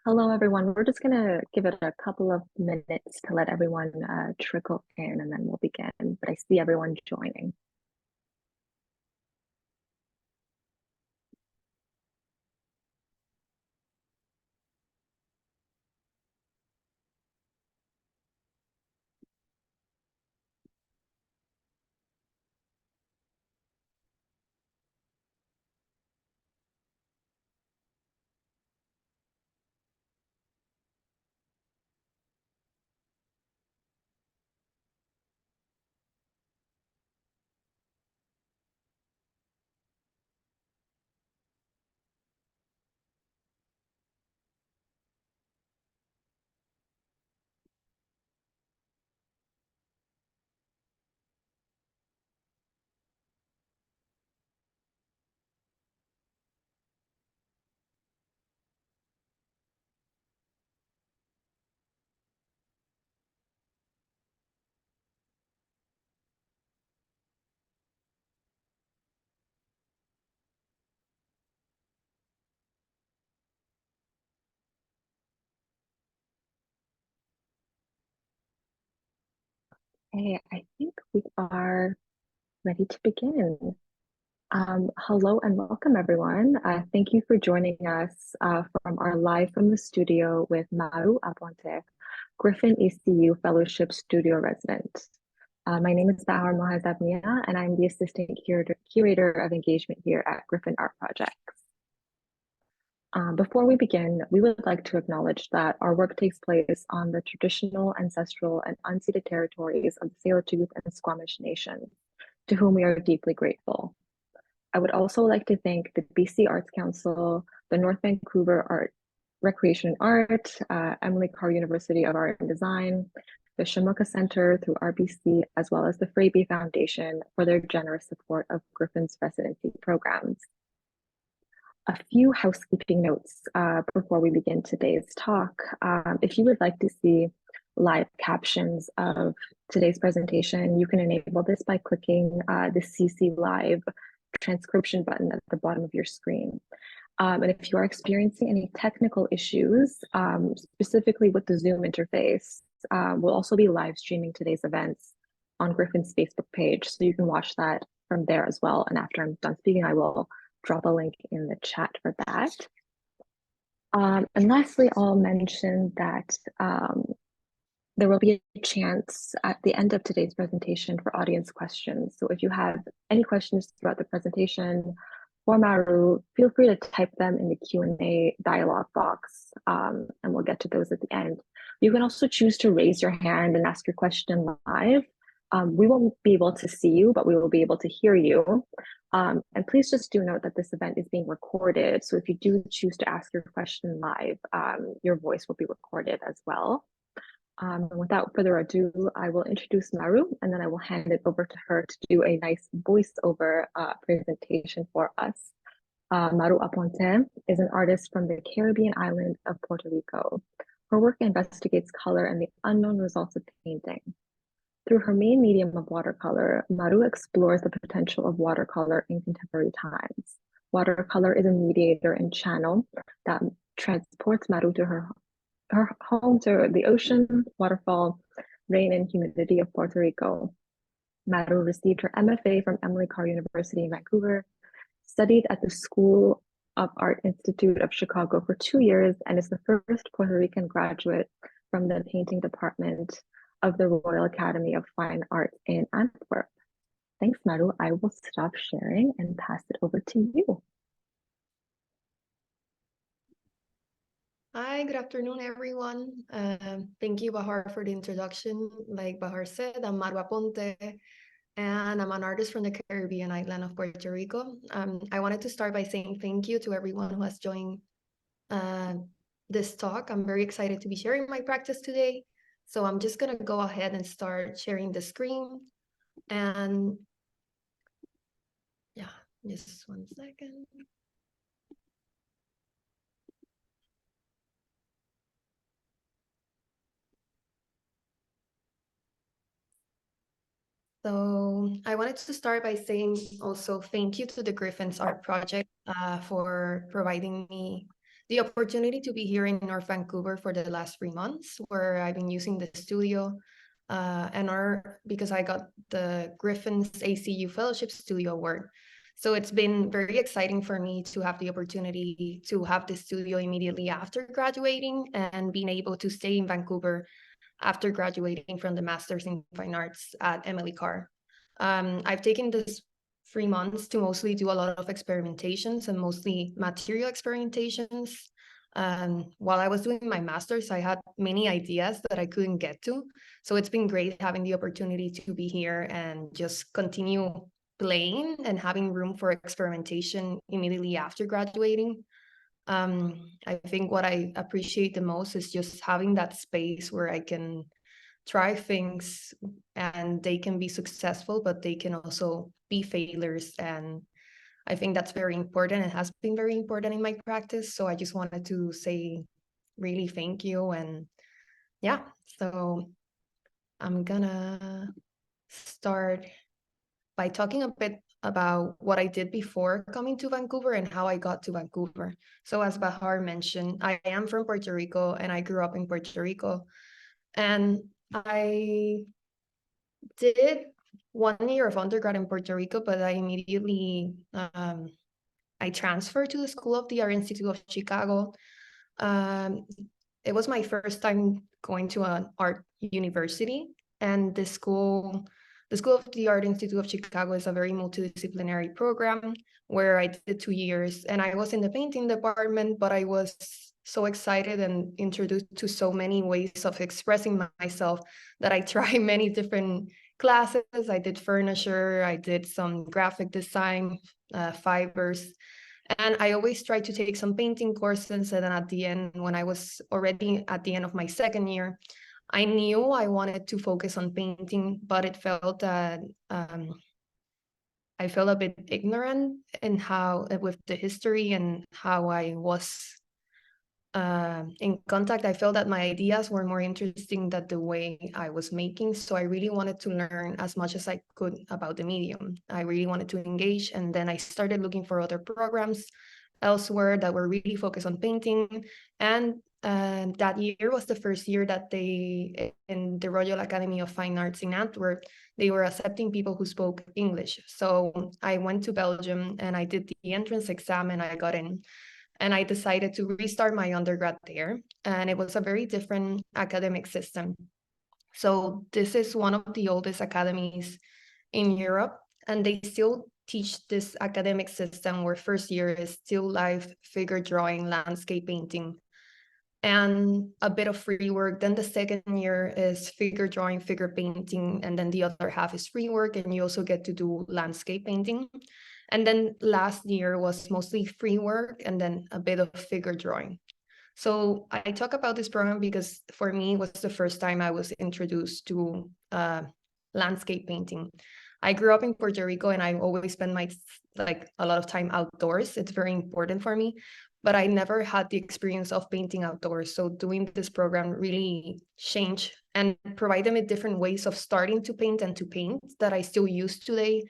Hello, everyone. We're just going to give it a couple of minutes to let everyone trickle in, and then we'll begin. But I see everyone joining. Hey, I think we are ready to begin. Hello and welcome, everyone. Thank you for joining us from our live from the studio with Maru Aponte, Griffin ECU Fellowship Studio resident. My name is Bahar Mohazabnia, and I'm the Assistant Curator of Engagement here at Griffin Art Projects. Before we begin, we would like to acknowledge that our work takes place on the traditional, ancestral, and unceded territories of the Tsleil-Waututh and Squamish nations, to whom we are deeply grateful. I would also like to thank the BC Arts Council, the North Vancouver Art, Recreation and Art, Emily Carr University of Art and Design, the Shamuka Center through RBC, as well as the Freybe Foundation for their generous support of Griffin's residency programs. A few housekeeping notes before we begin today's talk. If you would like to see live captions of today's presentation, you can enable this by clicking the CC Live transcription button at the bottom of your screen. And if you are experiencing any technical issues, specifically with the Zoom interface, we'll also be live streaming today's events on Griffin's Facebook page, so you can watch that from there as well. And after I'm done speaking, I will drop a link in the chat for that. And lastly, I'll mention that there will be a chance at the end of today's presentation for audience questions. So if you have any questions throughout the presentation for Maru, feel free to type them in the Q&A dialog box, and we'll get to those at the end. You can also choose to raise your hand and ask your question live. We won't be able to see you, but we will be able to hear you. And please just do note that this event is being recorded. So if you do choose to ask your question live, your voice will be recorded as well. Without further ado, I will introduce Maru, and then I will hand it over to her to do a nice voiceover presentation for us. Maru Aponte is an artist from the Caribbean island of Puerto Rico. Her work investigates color and the unknown results of painting. Through her main medium of watercolor, Maru explores the potential of watercolor in contemporary times. Watercolor is a mediator and channel that transports Maru to her home to the ocean, waterfall, rain, and humidity of Puerto Rico. Maru received her MFA from Emily Carr University in Vancouver, studied at the School of Art Institute of Chicago for 2 years, and is the first Puerto Rican graduate from the painting department of the Royal Academy of Fine Arts in Antwerp. Thanks, Maru. I will stop sharing and pass it over to you. Hi, good afternoon, everyone. Thank you, Bahar, for the introduction. Like Bahar said, I'm Maru Aponte, and I'm an artist from the Caribbean island of Puerto Rico. I wanted to start by saying thank you to everyone who has joined this talk. I'm very excited to be sharing my practice today. So I'm just gonna go ahead and start sharing the screen. And yeah, just 1 second. So I wanted to start by saying also thank you to the Griffin's Art Project for providing me the opportunity to be here in North Vancouver for the last 3 months, where I've been using the studio, because I got the Griffin's ECU Fellowship Studio Award. So it's been very exciting for me to have the opportunity to have the studio immediately after graduating and being able to stay in Vancouver after graduating from the Master's in Fine Arts at Emily Carr. I've taken this 3 months to mostly do a lot of experimentations and mostly material experimentations. While I was doing my master's, I had many ideas that I couldn't get to. So it's been great having the opportunity to be here and just continue playing and having room for experimentation immediately after graduating. I think what I appreciate the most is just having that space where I can try things and they can be successful, but they can also be failures. And I think that's very important and has been very important in my practice. So I just wanted to say really thank you. And yeah, so I'm gonna start by talking a bit about what I did before coming to Vancouver and how I got to Vancouver. So as Bahar mentioned, I am from Puerto Rico and I grew up in Puerto Rico. And I did 1 year of undergrad in Puerto Rico, but I immediately I transferred to the School of the Art Institute of Chicago. It was my first time going to an art university, and the School of the Art Institute of Chicago is a very multidisciplinary program where I did 2 years, and I was in the painting department, but I was so excited and introduced to so many ways of expressing myself that I tried many different classes. I did furniture, I did some graphic design, fibers, and I always tried to take some painting courses. And then at the end, when I was already at the end of my second year, I knew I wanted to focus on painting, but it felt that I felt a bit ignorant in how, with the history and how I was in contact. I felt that my ideas were more interesting than the way I was making. So I really wanted to learn as much as I could about the medium. I really wanted to engage. And then I started looking for other programs elsewhere that were really focused on painting. And that year was the first year that they, in the Royal Academy of Fine Arts in Antwerp, they were accepting people who spoke English. So I went to Belgium and I did the entrance exam and I got in. And I decided to restart my undergrad there. And it was a very different academic system. So this is one of the oldest academies in Europe, and they still teach this academic system where first year is still life, figure drawing, landscape painting, and a bit of free work. Then the second year is figure drawing, figure painting, and then the other half is free work, and you also get to do landscape painting. And then last year was mostly free work and then a bit of figure drawing. So I talk about this program because for me, it was the first time I was introduced to landscape painting. I grew up in Puerto Rico and I always spend a lot of time outdoors. It's very important for me, but I never had the experience of painting outdoors. So doing this program really changed and provided me different ways of starting to paint and to paint that I still use today,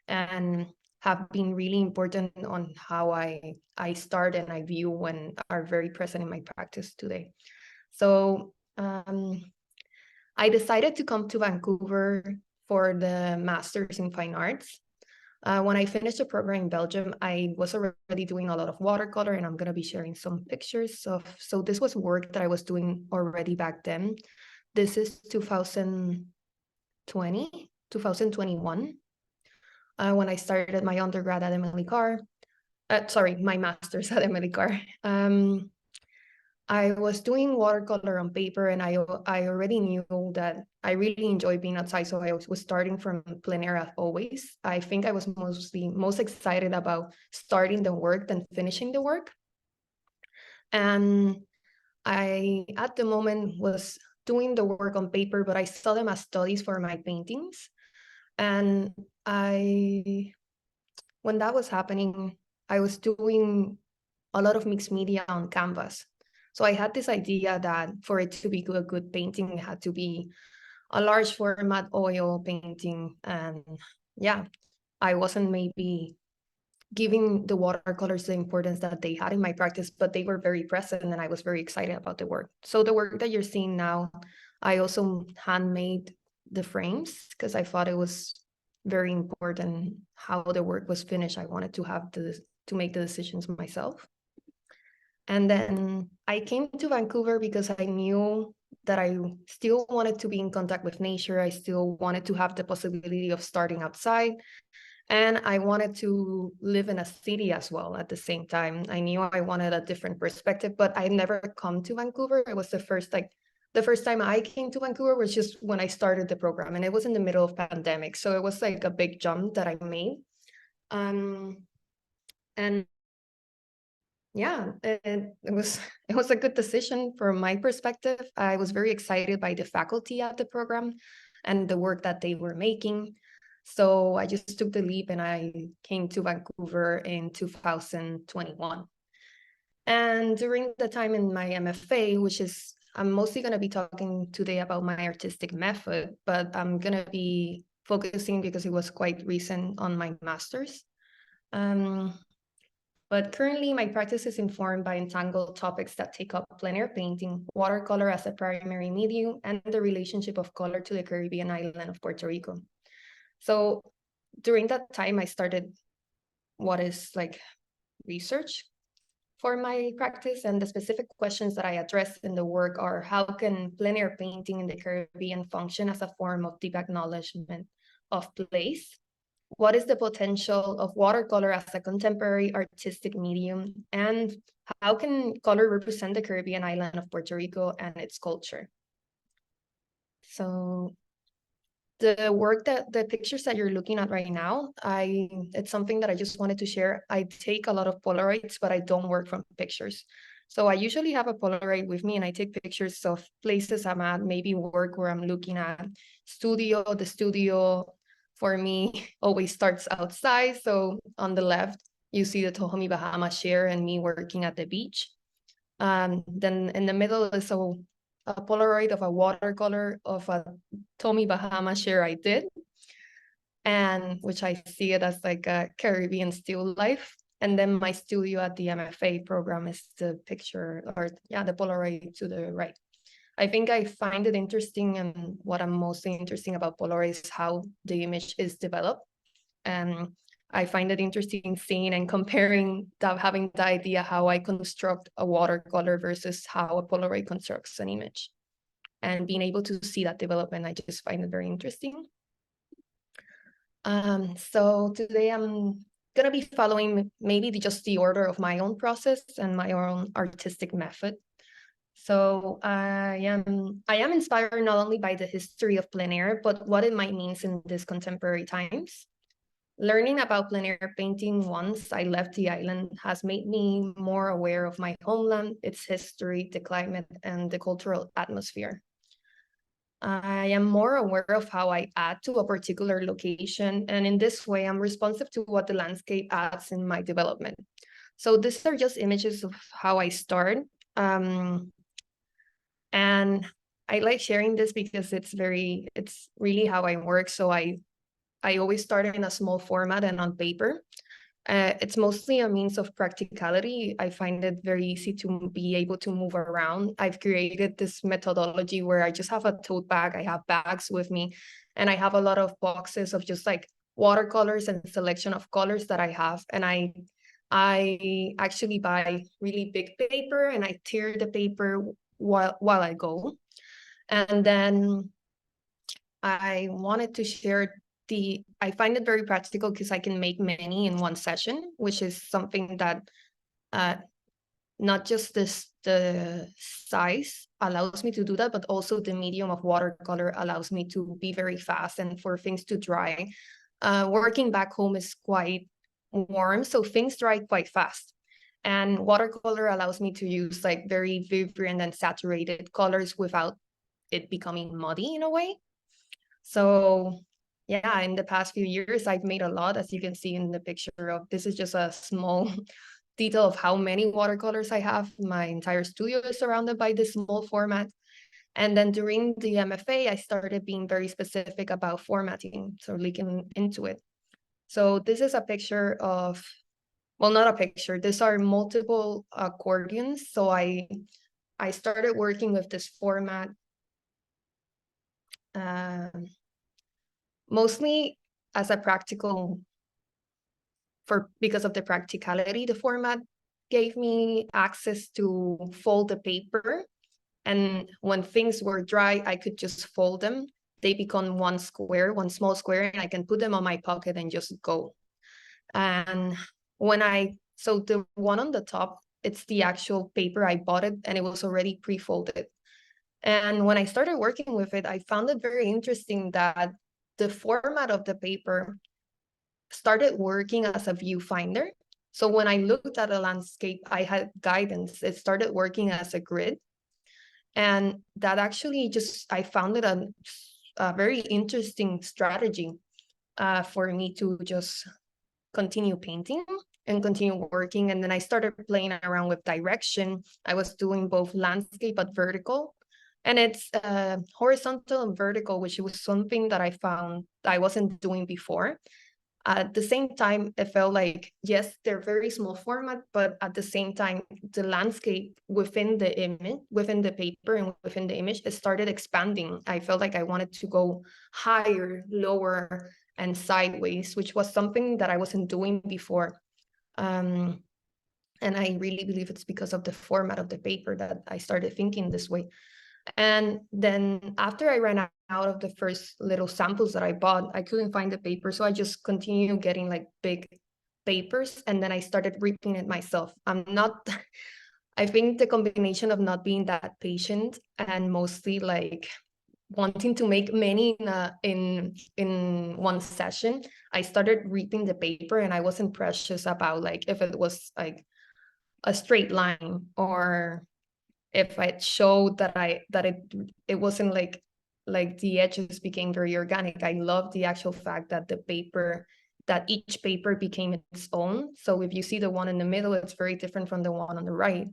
and have been really important on how I start and I view and are very present in my practice today. So I decided to come to Vancouver for the Master's in Fine Arts. When I finished the program in Belgium, I was already doing a lot of watercolor, and I'm going to be sharing some pictures of, so this was work that I was doing already back then. This is 2021. When I started my undergrad at Emily Carr, my master's at Emily Carr. I was doing watercolor on paper, and I already knew that I really enjoy being outside, so I was starting from plein air as always. I think I was most excited about starting the work than finishing the work. And I, at the moment, was doing the work on paper, but I saw them as studies for my paintings. And when that was happening, I was doing a lot of mixed media on canvas. So I had this idea that for it to be a good painting, it had to be a large format oil painting. And yeah, I wasn't maybe giving the watercolors the importance that they had in my practice, but they were very present and I was very excited about the work. So the work that you're seeing now, I also handmade the frames because I thought it was very important how the work was finished. I wanted to make the decisions myself. And then I came to Vancouver because I knew that I still wanted to be in contact with nature. I still wanted to have the possibility of starting outside. And I wanted to live in a city as well at the same time. I knew I wanted a different perspective, but I never come to Vancouver. It was the first time I came to Vancouver was just when I started the program, and it was in the middle of pandemic. So it was like a big jump that I made. And yeah, it was it was a good decision from my perspective. I was very excited by the faculty at the program and the work that they were making. So I just took the leap and I came to Vancouver in 2021. And during the time in my MFA, which is, I'm mostly going to be talking today about my artistic method, but I'm going to be focusing because it was quite recent on my master's. But currently, my practice is informed by entangled topics that take up plein air painting, watercolor as a primary medium, and the relationship of color to the Caribbean island of Puerto Rico. So during that time, I started what is like research for my practice, and the specific questions that I address in the work are: how can plein air painting in the Caribbean function as a form of deep acknowledgement of place? What is the potential of watercolor as a contemporary artistic medium? And how can color represent the Caribbean island of Puerto Rico and its culture? So the pictures that you're looking at right now, it's something that I just wanted to share. I take a lot of Polaroids, but I don't work from pictures. So I usually have a Polaroid with me and I take pictures of places I'm at, maybe work where I'm looking at the studio for me always starts outside. So on the left, you see the Tohomi Bahama share and me working at the beach. Then in the middle is a Polaroid of a watercolor of a Tommy Bahama share I did, and which I see it as like a Caribbean still life. And then my studio at the MFA program is the picture, or the Polaroid to the right. I think I find it interesting, and what I'm mostly interested about Polaroid is how the image is developed. And I find it interesting seeing and comparing that, having the idea how I construct a watercolor versus how a Polaroid constructs an image. And being able to see that development, I just find it very interesting. So today I'm gonna be following maybe just the order of my own process and my own artistic method. So I am inspired not only by the history of plein air, but what it might mean in these contemporary times. Learning about plein air painting once I left the island has made me more aware of my homeland, its history, the climate, and the cultural atmosphere. I am more aware of how I add to a particular location, and in this way, I'm responsive to what the landscape adds in my development. So these are just images of how I start. And I like sharing this because it's really how I work. So I always start in a small format and on paper. It's mostly a means of practicality. I find it very easy to be able to move around. I've created this methodology where I just have a tote bag. I have bags with me, and I have a lot of boxes of just like watercolors and selection of colors that I have. And I actually buy really big paper and I tear the paper while I go. And then I wanted to share I find it very practical because I can make many in one session, which is something that not just the size allows me to do that, but also the medium of watercolor allows me to be very fast and for things to dry. Working back home is quite warm, so things dry quite fast. And watercolor allows me to use like very vibrant and saturated colors without it becoming muddy in a way. So yeah, in the past few years, I've made a lot, as you can see in the picture of, this is just a small detail of how many watercolors I have. My entire studio is surrounded by this small format. And then during the MFA, I started being very specific about formatting, so looking into it. So this is a picture of well, not a picture. These are multiple accordions. So I started working with this format mostly as a practical, because of the practicality. The format gave me access to fold the paper, and when things were dry, I could just fold them. They become one small square, and I can put them on my pocket and just go. And so the one on the top, it's the actual paper. I bought it and it was already pre-folded. And when I started working with it, I found it very interesting that the format of the paper started working as a viewfinder. So when I looked at a landscape, I had guidance. It started working as a grid. And that actually I found it a very interesting strategy for me to just continue painting and continue working. And then I started playing around with direction. I was doing both landscape but vertical. And it's horizontal and vertical, which was something that I found I wasn't doing before. At the same time, it felt like, yes, they're very small format, but at the same time, the landscape within the image, within the paper and within the image, it started expanding. I felt like I wanted to go higher, lower, and sideways, which was something that I wasn't doing before. And I really believe it's because of the format of the paper that I started thinking this way. And then after I ran out of the first little samples that I bought, I couldn't find the paper. So I just continued getting like big papers, and then I started ripping it myself. I think the combination of not being that patient and mostly like wanting to make many in one session, I started ripping the paper, and I wasn't precious about like if it was like a straight line or if it showed that it wasn't like the edges became very organic. I love the actual fact that each paper became its own. So if you see the one in the middle, it's very different from the one on the right.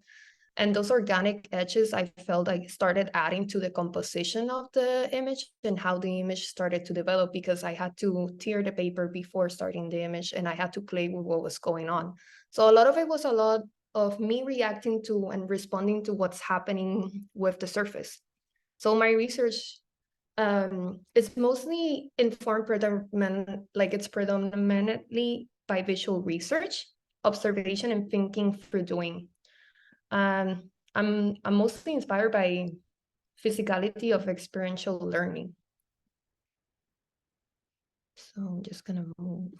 And those organic edges, I felt like started adding to the composition of the image and how the image started to develop, because I had to tear the paper before starting the image, and I had to play with what was going on. So a lot of it was a lot of me reacting to and responding to what's happening with the surface. So my research is mostly informed predominantly by visual research, observation, and thinking through doing. I'm mostly inspired by physicality of experiential learning. So I'm just gonna move.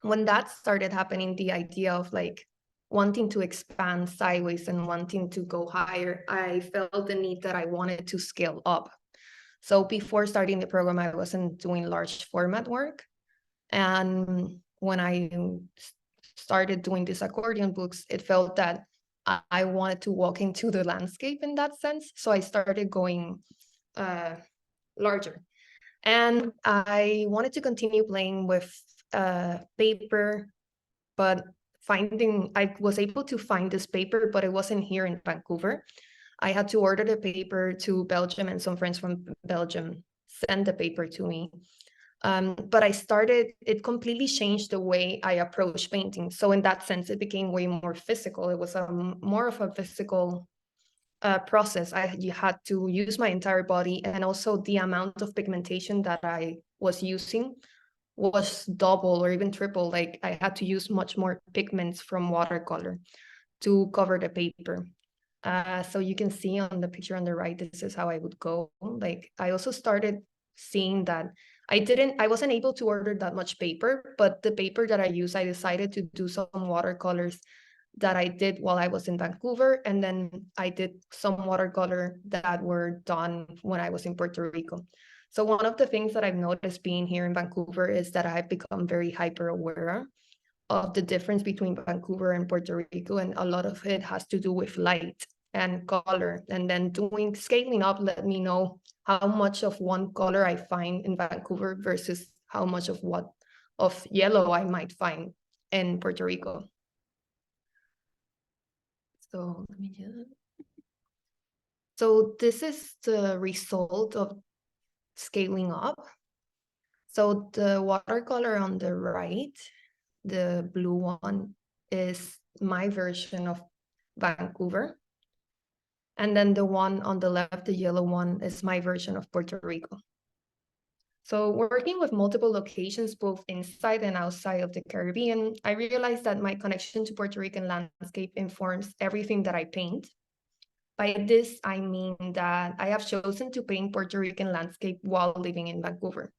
When that started happening, the idea of like wanting to expand sideways and wanting to go higher, I felt the need that I wanted to scale up. So before starting the program, I wasn't doing large format work. And when I started doing these accordion books, it felt that I wanted to walk into the landscape in that sense. So I started going larger. And I wanted to continue playing with paper, but I was able to find this paper, but it wasn't here in Vancouver. I had to order the paper to Belgium, and some friends from Belgium sent the paper to me. But it completely changed the way I approach painting. So in that sense, it became way more physical. It was more of a physical process. You had to use my entire body, and also the amount of pigmentation that I was using was double or even triple. Like I had to use much more pigments from watercolor to cover the paper. So you can see on the picture on the right, this is how I would go. Like I also started seeing that I wasn't able to order that much paper, but the paper that I used, I decided to do some watercolors that I did while I was in Vancouver. And then I did some watercolor that were done when I was in Puerto Rico. So one of the things that I've noticed being here in Vancouver is that I've become very hyper aware of the difference between Vancouver and Puerto Rico. And a lot of it has to do with light and color. And then scaling up let me know how much of one color I find in Vancouver versus how much of yellow I might find in Puerto Rico. So let me do that. So this is the result of scaling up. So the watercolor on the right, the blue one, is my version of Vancouver. And then the one on the left, the yellow one, is my version of Puerto Rico. So working with multiple locations, both inside and outside of the Caribbean, I realized that my connection to Puerto Rican landscape informs everything that I paint. By this, I mean that I have chosen to paint Puerto Rican landscape while living in Vancouver.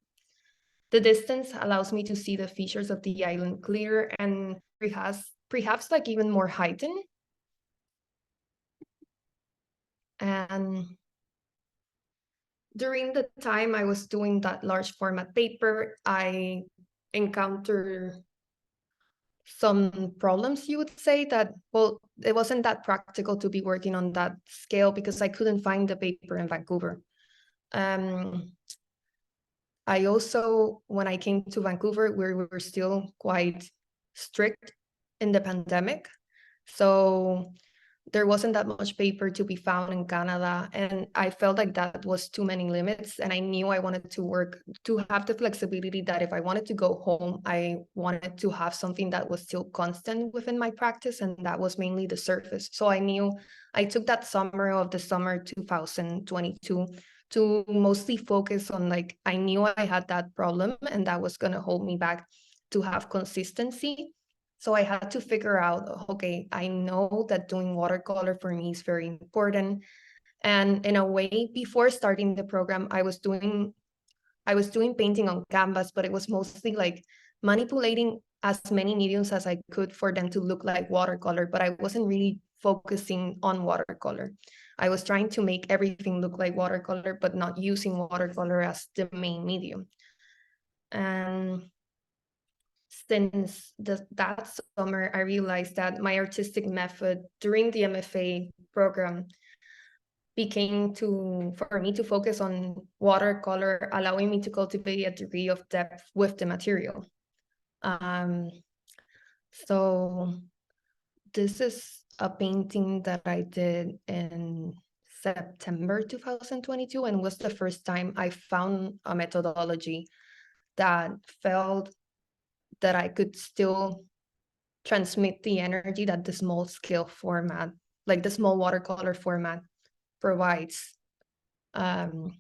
The distance allows me to see the features of the island clearer and perhaps like even more heightened. And during the time I was doing that large format paper, I encountered some problems, you would say, that, well, it wasn't that practical to be working on that scale because I couldn't find the paper in Vancouver. I also, when I came to Vancouver, we were still quite strict in the pandemic. So there wasn't that much paper to be found in Canada. And I felt like that was too many limits. And I knew I wanted to have the flexibility that if I wanted to go home, I wanted to have something that was still constant within my practice. And that was mainly the surface. So I knew I took that summer 2022 to mostly focus on, like, I knew I had that problem and that was going to hold me back to have consistency. So I had to figure out, okay, I know that doing watercolor for me is very important. And in a way, before starting the program, I was doing painting on canvas, but it was mostly like manipulating as many mediums as I could for them to look like watercolor, but I wasn't really focusing on watercolor. I was trying to make everything look like watercolor, but not using watercolor as the main medium. And since that summer, I realized that my artistic method during the MFA program became for me to focus on watercolor, allowing me to cultivate a degree of depth with the material. So this is a painting that I did in September 2022, and was the first time I found a methodology that felt that I could still transmit the energy that the small scale format, like the small watercolor format, provides. So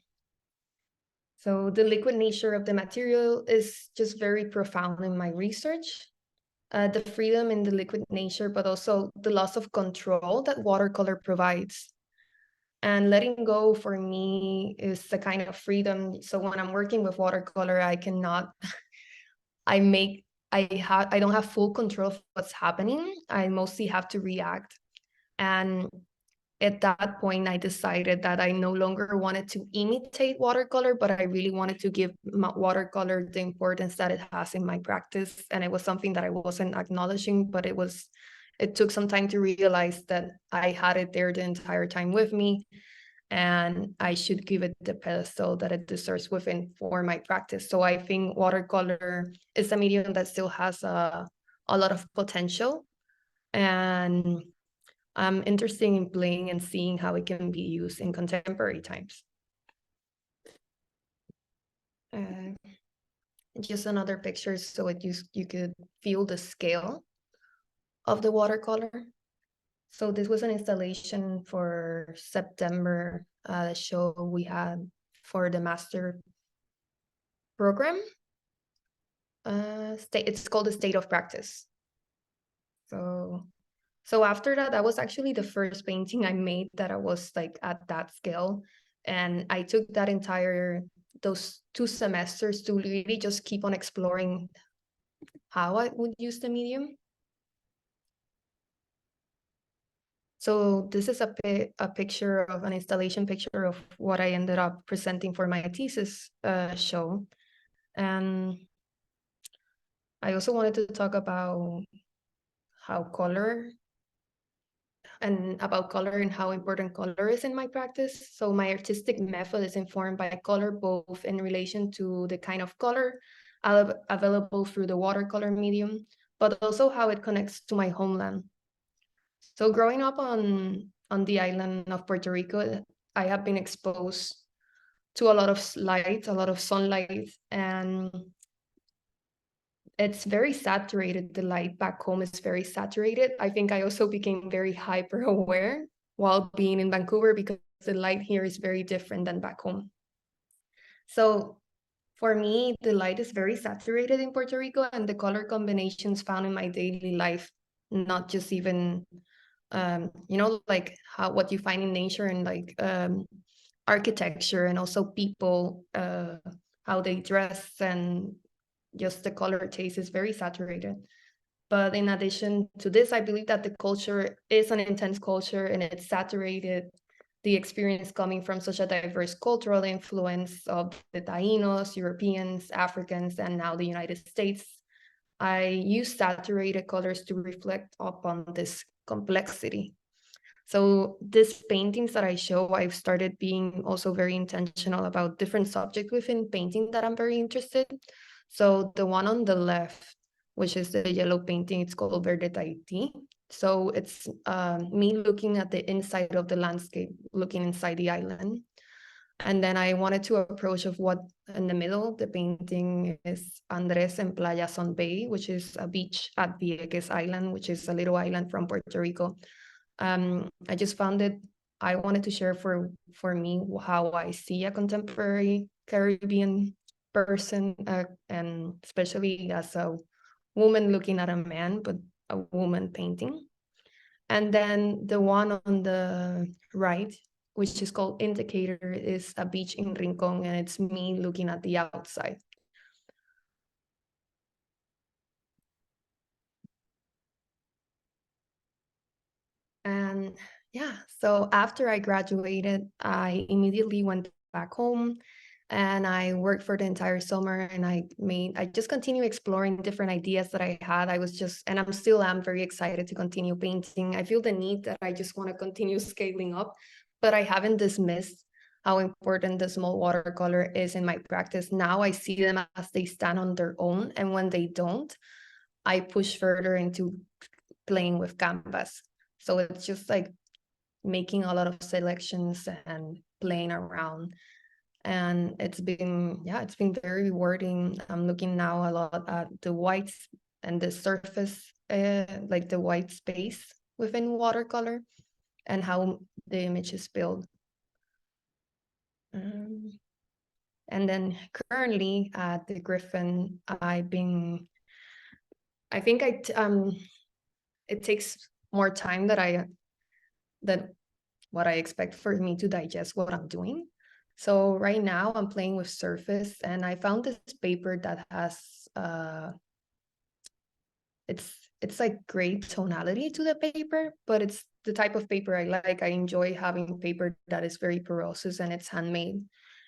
the liquid nature of the material is just very profound in my research. The freedom in the liquid nature, but also the loss of control that watercolor provides. And letting go for me is the kind of freedom. So when I'm working with watercolor, I cannot, I don't have full control of what's happening. I mostly have to react. And at that point, I decided that I no longer wanted to imitate watercolor, but I really wanted to give watercolor the importance that it has in my practice. And it was something that I wasn't acknowledging, but it took some time to realize that I had it there the entire time with me, and I should give it the pedestal that it deserves for my practice. So I think watercolor is a medium that still has a lot of potential, and I'm interested in playing and seeing how it can be used in contemporary times. Just another picture so you could feel the scale of the watercolor. So this was an installation for September, show we had for the master program. It's called the State of Practice. So after that was actually the first painting I made that I was like at that scale. And I took those 2 semesters to really just keep on exploring how I would use the medium. So this is a picture of an installation picture of what I ended up presenting for my thesis show. And I also wanted to talk about color and how important color is in my practice. So my artistic method is informed by color, both in relation to the kind of color available through the watercolor medium, but also how it connects to my homeland. So growing up on the island of Puerto Rico, I have been exposed to a lot of light, a lot of sunlight, and it's very saturated. The light back home is very saturated. I think I also became very hyper aware while being in Vancouver because the light here is very different than back home. So for me, the light is very saturated in Puerto Rico, and the color combinations found in my daily life, not just even, like what you find in nature and like architecture, and also people, how they dress, and just the color taste is very saturated. But in addition to this, I believe that the culture is an intense culture and it's saturated. The experience coming from such a diverse cultural influence of the Tainos, Europeans, Africans, and now the United States. I use saturated colors to reflect upon this complexity. So these paintings that I show, I've started being also very intentional about different subjects within painting that I'm very interested. So the one on the left, which is the yellow painting, it's called Verde Tahiti. So it's me looking at the inside of the landscape, looking inside the island. And then I wanted to approach of what in the middle, the painting is Andres en Playa Son Bay, which is a beach at Vieques Island, which is a little island from Puerto Rico. I just found it, I wanted to share for me how I see a contemporary Caribbean person, and especially as a woman looking at a man, but a woman painting. And then the one on the right, which is called Indicator, is a beach in Rincon, and it's me looking at the outside. And yeah, so after I graduated, I immediately went back home and I worked for the entire summer, and I just continued exploring different ideas that I had. And I'm still am very excited to continue painting. I feel the need that I just want to continue scaling up, but I haven't dismissed how important the small watercolor is in my practice. Now I see them as they stand on their own, and when they don't, I push further into playing with canvas. So it's just like making a lot of selections and playing around. And it's been very rewarding. I'm looking now a lot at the whites and the surface, like the white space within watercolor and how the image is built. And then currently at the Griffin, it takes more time than what I expect for me to digest what I'm doing. So right now I'm playing with surface, and I found this paper that has it's like gray tonality to the paper, but it's the type of paper I like. I enjoy having paper that is very porous and it's handmade.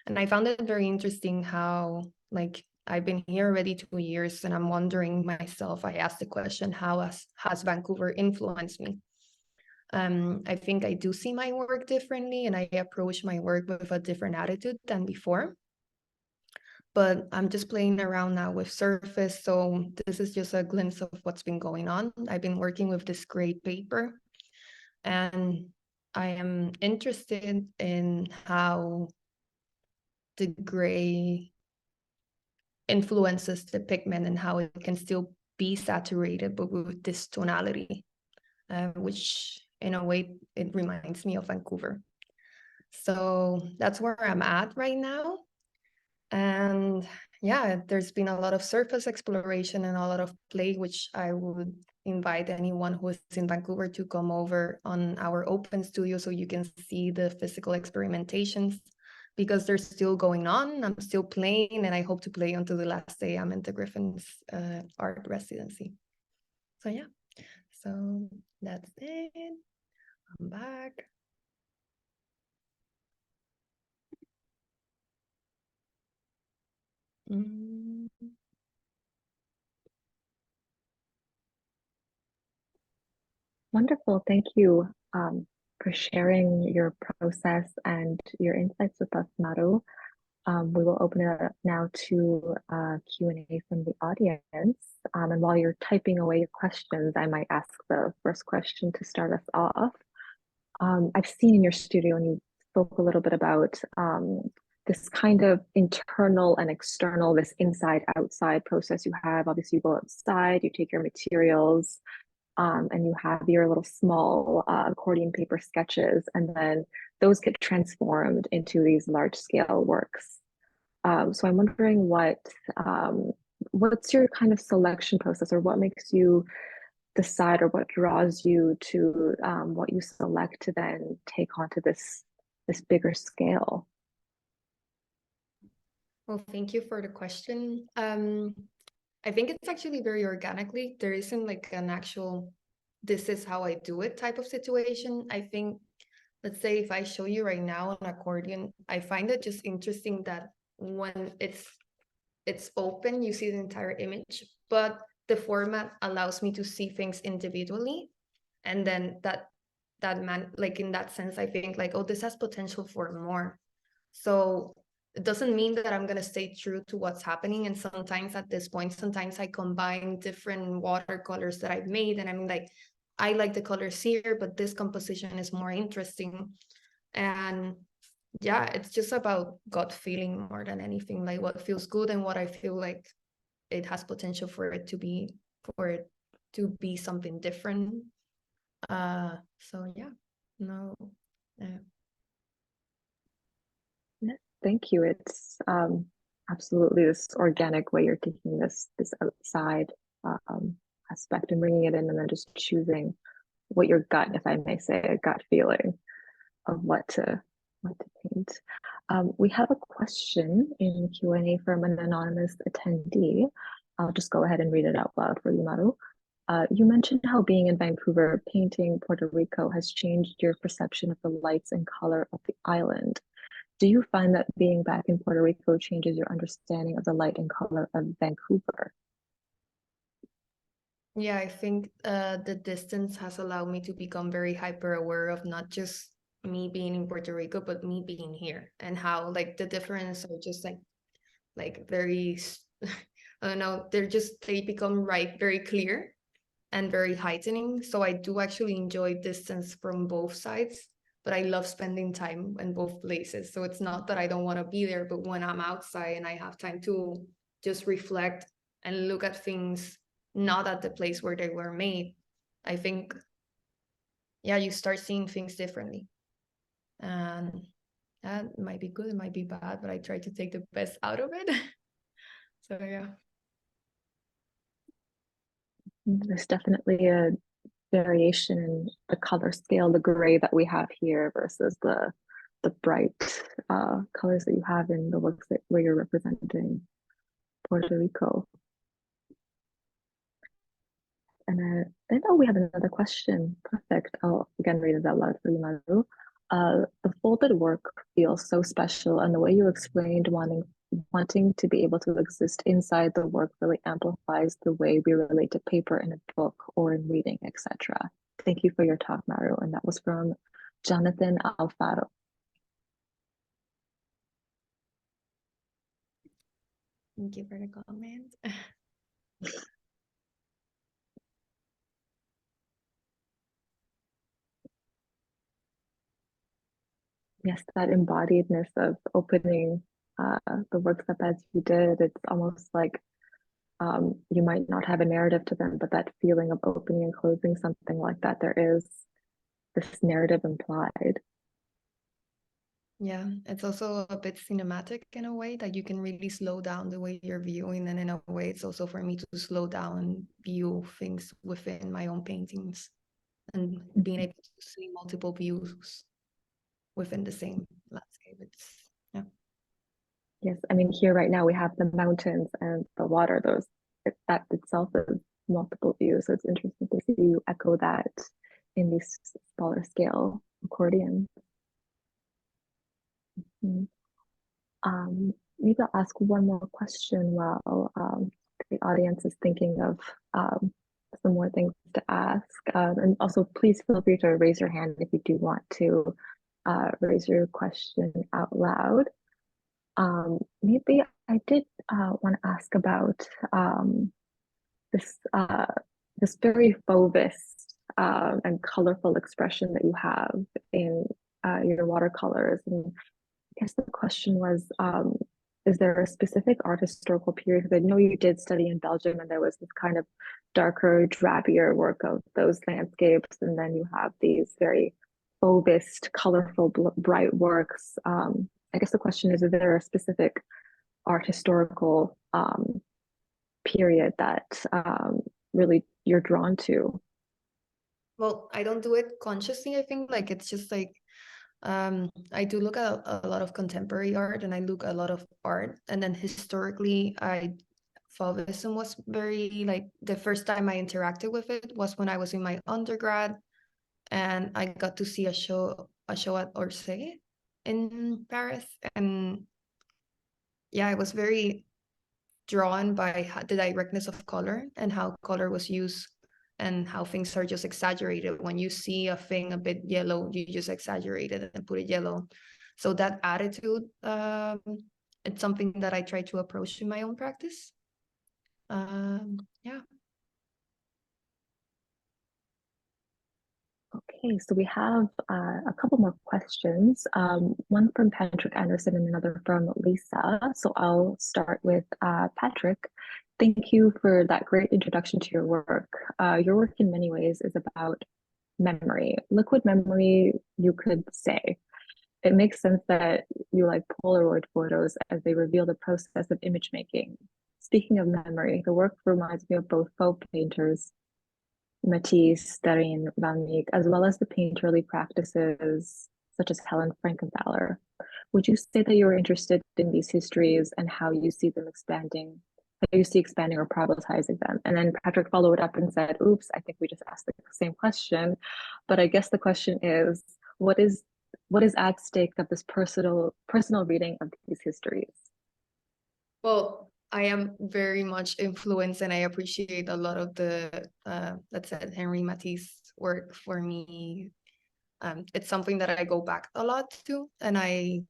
And I found it very interesting how, like, I've been here already 2 years, and I'm wondering myself, I asked the question, how has Vancouver influenced me? I think I do see my work differently, and I approach my work with a different attitude than before. But I'm just playing around now with surface. So this is just a glimpse of what's been going on. I've been working with this gray paper, and I am interested in how the gray influences the pigment and how it can still be saturated, but with this tonality, which in a way, it reminds me of Vancouver. So that's where I'm at right now. And yeah, there's been a lot of surface exploration and a lot of play, which I would invite anyone who is in Vancouver to come over on our open studio so you can see the physical experimentations, because they're still going on. I'm still playing, and I hope to play until the last day I'm in the Griffin's art residency. So yeah, so that's it. I'm back. Wonderful. Thank you for sharing your process and your insights with us, Maru. We will open it up now to Q&A from the audience. And while you're typing away your questions, I might ask the first question to start us off. I've seen in your studio, and you spoke a little bit about this kind of internal and external, this inside outside process you have. Obviously, you go outside, you take your materials, and you have your little small accordion paper sketches, and then those get transformed into these large scale works. So I'm wondering what's your kind of selection process, or what makes you decide, or what draws you to what you select to then take onto this bigger scale? Well, thank you for the question. I think it's actually very organically. There isn't like an actual, this is how I do it type of situation. I think, let's say if I show you right now an accordion, I find it just interesting that when it's open, you see the entire image, but the format allows me to see things individually. And then like in that sense, I think like, oh, this has potential for more. So it doesn't mean that I'm going to stay true to what's happening. And sometimes at this point, sometimes I combine different watercolors that I've made. And I'm like, I like the colors here, but this composition is more interesting. And yeah, it's just about gut feeling more than anything, like what feels good and what I feel like it has potential for it to be something different. So yeah, no. Thank you. It's absolutely this organic way you're taking this outside aspect and bringing it in, and then just choosing what your gut, if I may say, a gut feeling of what to paint. We have a question in the Q&A from an anonymous attendee. I'll just go ahead and read it out loud for you, Maru. You mentioned how being in Vancouver painting Puerto Rico has changed your perception of the lights and color of the island. Do you find that being back in Puerto Rico changes your understanding of the light and color of Vancouver? Yeah, I think the distance has allowed me to become very hyper aware of not just me being in Puerto Rico, but me being here, and how like the difference are just like very, I don't know, they become very clear and very heightening. So I do actually enjoy distance from both sides, but I love spending time in both places. So it's not that I don't want to be there, but when I'm outside and I have time to just reflect and look at things not at the place where they were made, I think, yeah, you start seeing things differently. And that might be good, it might be bad, but I try to take the best out of it. So yeah. There's definitely a variation in the color scale, the gray that we have here versus the bright colors that you have in the works where you're representing Puerto Rico. And I know we have another question. Perfect. I'll again read it out loud for you, Maru. The folded work feels so special, and the way you explained wanting to be able to exist inside the work really amplifies the way we relate to paper in a book or in reading, etc. Thank you for your talk, Maru. And that was from Jonathan Alfaro. Thank you for the comment. Yes, that embodiedness of opening the works up as you did, it's almost like you might not have a narrative to them, but that feeling of opening and closing something like that, there is this narrative implied. Yeah, it's also a bit cinematic in a way that you can really slow down the way you're viewing, and in a way it's also for me to slow down and view things within my own paintings and being able to see multiple views within the same landscape. It's yeah. Yes, I mean, here right now we have the mountains and the water. That itself is multiple views. So it's interesting to see you echo that in these smaller scale accordions. Maybe I'll ask one more question while the audience is thinking of some more things to ask. And also, please feel free to raise your hand if you do want to raise your question out loud. Maybe I did want to ask about this very fauve and colorful expression that you have in your watercolors. And guess the question was, is there a specific art historical period? Because I know you did study in Belgium and there was this kind of darker, drabbier work of those landscapes. And then you have these very Fauvist, colorful, bright works. I guess the question is there a specific art historical period that really you're drawn to? Well, I don't do it consciously, I think. Like it's just like I do look at a lot of contemporary art and I look at a lot of art. And then historically, Fauvism was very like the first time I interacted with it was when I was in my undergrad and I got to see a show at Orsay in Paris. And yeah, I was very drawn by the directness of color and how color was used and how things are just exaggerated. When you see a thing a bit yellow, you just exaggerate it and put it yellow. So that attitude, it's something that I try to approach in my own practice. Yeah. Okay, so we have a couple more questions. One from Patrick Anderson and another from Lisa. So I'll start with Patrick. Thank you for that great introduction to your work. Your work in many ways is about memory, liquid memory, you could say. It makes sense that you like Polaroid photos as they reveal the process of image making. Speaking of memory, the work reminds me of both faux painters Matisse, Darin, Van Meek, as well as the painterly practices such as Helen Frankenthaler. Would you say that you're interested in these histories and how you see them expanding, how you see expanding or privatizing them? And then Patrick followed up and said, oops, I think we just asked the same question. But I guess the question is, what is at stake of this personal reading of these histories? Well, I am very much influenced and I appreciate a lot of the, let's say, Henri Matisse work for me. It's something that I go back a lot to and I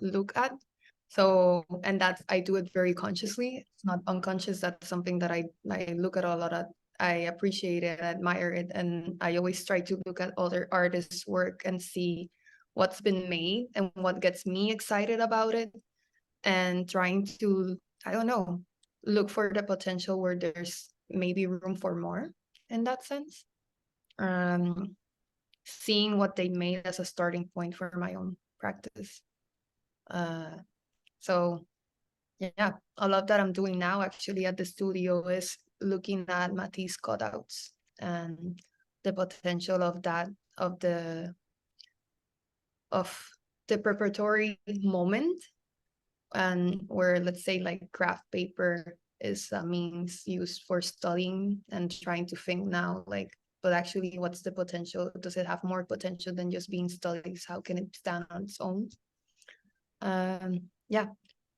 look at. So, and that I do it very consciously. It's not unconscious. That's something that I look at a lot at. I appreciate it, admire it, and I always try to look at other artists' work and see what's been made and what gets me excited about it and trying to, I don't know, look for the potential where there's maybe room for more in that sense. Seeing what they made as a starting point for my own practice. So yeah, a lot that I'm doing now actually at the studio is looking at Matisse cutouts and the potential of that, of the preparatory moment, and where let's say like craft paper is a means used for studying and trying to think now like, but actually what's the potential? Does it have more potential than just being studies? How can it stand on its own? Yeah,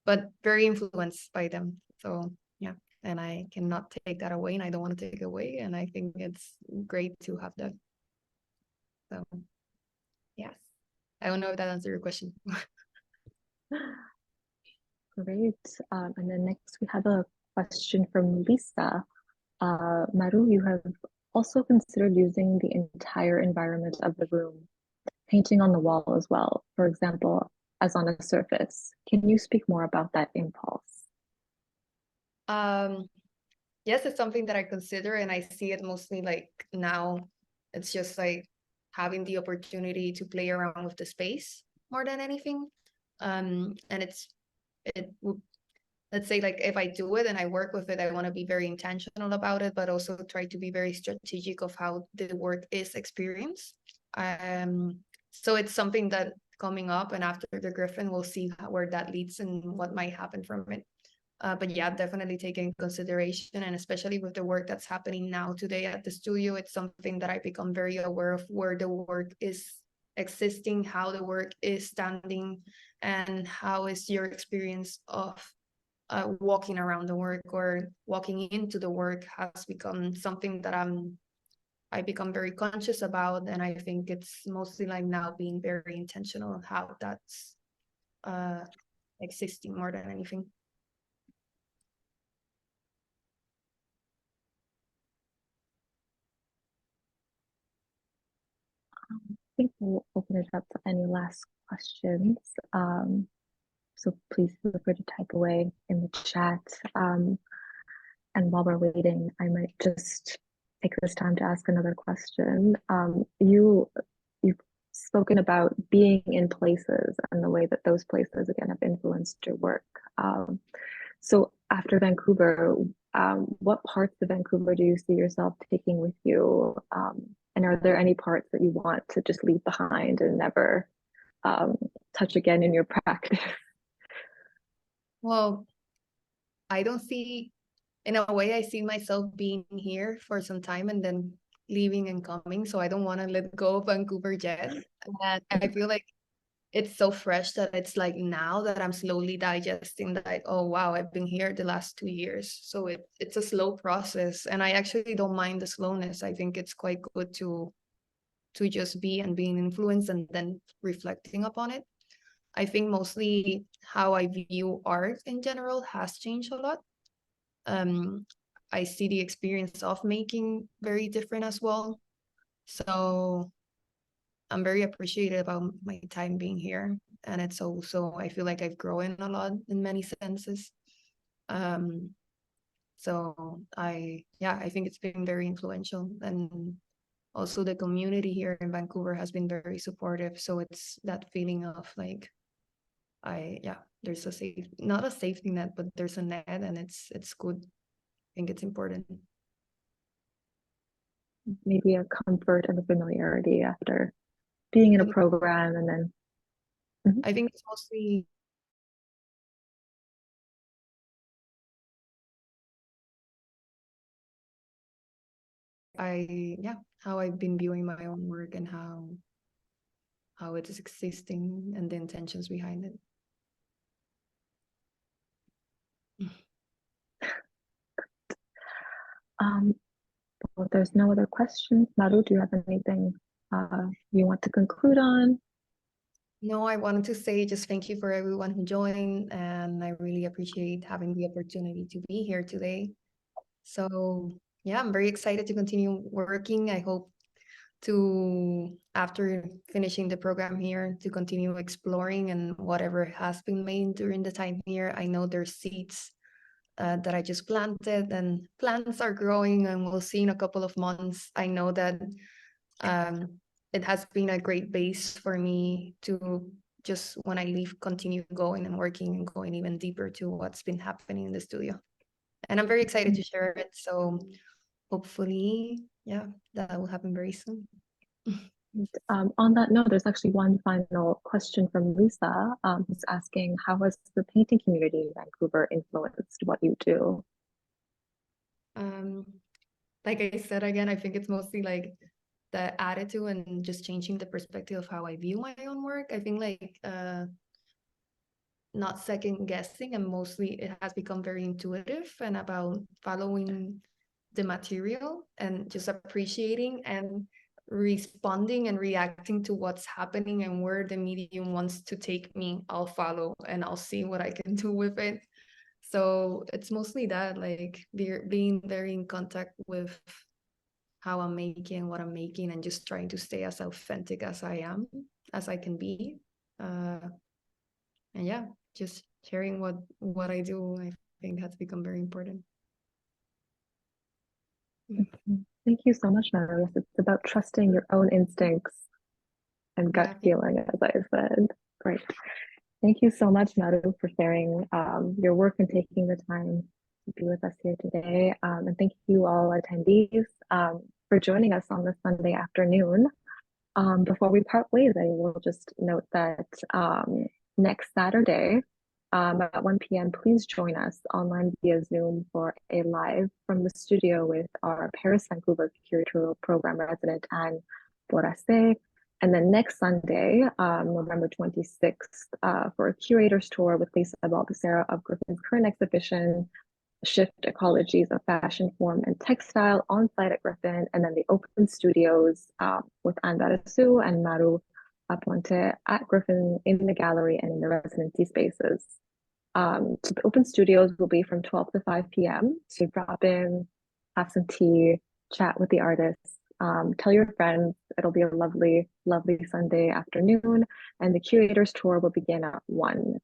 but very influenced by them. So yeah, and I cannot take that away and I don't want to take it away. And I think it's great to have that. So yes, I don't know if that answered your question. Great. And then next we have a question from Lisa. Maru, you have also considered using the entire environment of the room, painting on the wall as well, for example, as on a surface. Can you speak more about that impulse? Yes, it's something that I consider and I see it mostly like now it's just like having the opportunity to play around with the space more than anything. And let's say like if I do it and I work with it, I want to be very intentional about it, but also try to be very strategic of how the work is experienced. So it's something that coming up, and after the Griffin, we'll see where that leads and what might happen from it. But yeah, definitely taking consideration, and especially with the work that's happening now today at the studio, it's something that I become very aware of where the work is existing, how the work is standing, and how is your experience of walking around the work or walking into the work has become something that I become very conscious about. And I think it's mostly like now being very intentional on how that's existing more than anything. I think we'll open it up to any last questions. so please feel free to type away in the chat. And while we're waiting, I might just take this time to ask another question. You've spoken about being in places and the way that those places again have influenced your work. So after Vancouver, what parts of Vancouver do you see yourself taking with you? And are there any parts that you want to just leave behind and never touch again in your practice? Well, I don't see, in a way, I see myself being here for some time and then leaving and coming. So I don't want to let go of Vancouver yet. And I feel like it's so fresh that it's like now that I'm slowly digesting that, oh wow, I've been here the last 2 years. So it's a slow process. And I actually don't mind the slowness. I think it's quite good to just be and being influenced and then reflecting upon it. I think mostly how I view art in general has changed a lot. um, I see the experience of making very different as well. So I'm very appreciative about my time being here. And it's also, I feel like I've grown a lot in many senses. Um, so I think it's been very influential. And also the community here in Vancouver has been very supportive. So it's that feeling of like, there's a safe, not a safety net, but there's a net and it's good. I think it's important. Maybe a comfort and a familiarity after being in a program and then I think it's mostly how I've been viewing my own work and how it is existing and the intentions behind it. well, if there's no other questions, Maru, do you have anything you want to conclude on? No, I wanted to say just thank you for everyone who joined, and I really appreciate having the opportunity to be here today. So yeah, I'm very excited to continue working. I hope to, after finishing the program here, to continue exploring and whatever has been made during the time here. I know there's seeds that I just planted, and plants are growing, and we'll see in a couple of months. I know that it has been a great base for me to just, when I leave, continue going and working and going even deeper to what's been happening in the studio. And I'm very excited to share it. So hopefully, that will happen very soon. On that note, there's actually one final question from Lisa, who's asking, how has the painting community in Vancouver influenced what you do? Like I said, again, I think it's mostly like the attitude and just changing the perspective of how I view my own work. I think like not second guessing, and mostly it has become very intuitive and about following the material and just appreciating and responding and reacting to what's happening and where the medium wants to take me. I'll follow and I'll see what I can do with it. So it's mostly that, like being very in contact with how I'm making, what I'm making, and just trying to stay as authentic as I am, as I can be. And yeah, just sharing what I do, I think has become very important. Thank you so much, Maru. It's about trusting your own instincts and gut feeling, as I said. Great. Thank you so much, Maru, for sharing your work and taking the time to be with us here today. And thank you all attendees for joining us on this Sunday afternoon. Before we part ways, I will just note that next Saturday at 1 p.m., please join us online via Zoom for a live from the studio with our Paris Vancouver curatorial program resident, Anne Borasse. And then next Sunday, November 26th, for a curator's tour with Lisa Baldessera of Griffin's current exhibition, Shift Ecologies of Fashion, Form, and Textile on site at Griffin, and then the open studios with Anne Borasse and Maru Aponte at Griffin in the gallery and in the residency spaces. So the open studios will be from 12 to 5 p.m. So drop in, have some tea, chat with the artists, tell your friends. It'll be a lovely, lovely Sunday afternoon. And the curator's tour will begin at 1.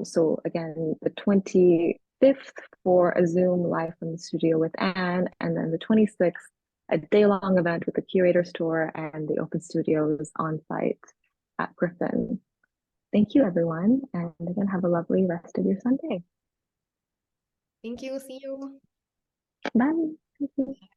So again, the 25th for a Zoom live from the studio with Anne, and then the 26th, a day-long event with the curator's tour and the open studios on site at Griffin. Thank you, everyone, and again, have a lovely rest of your Sunday. Thank you. See you. Bye.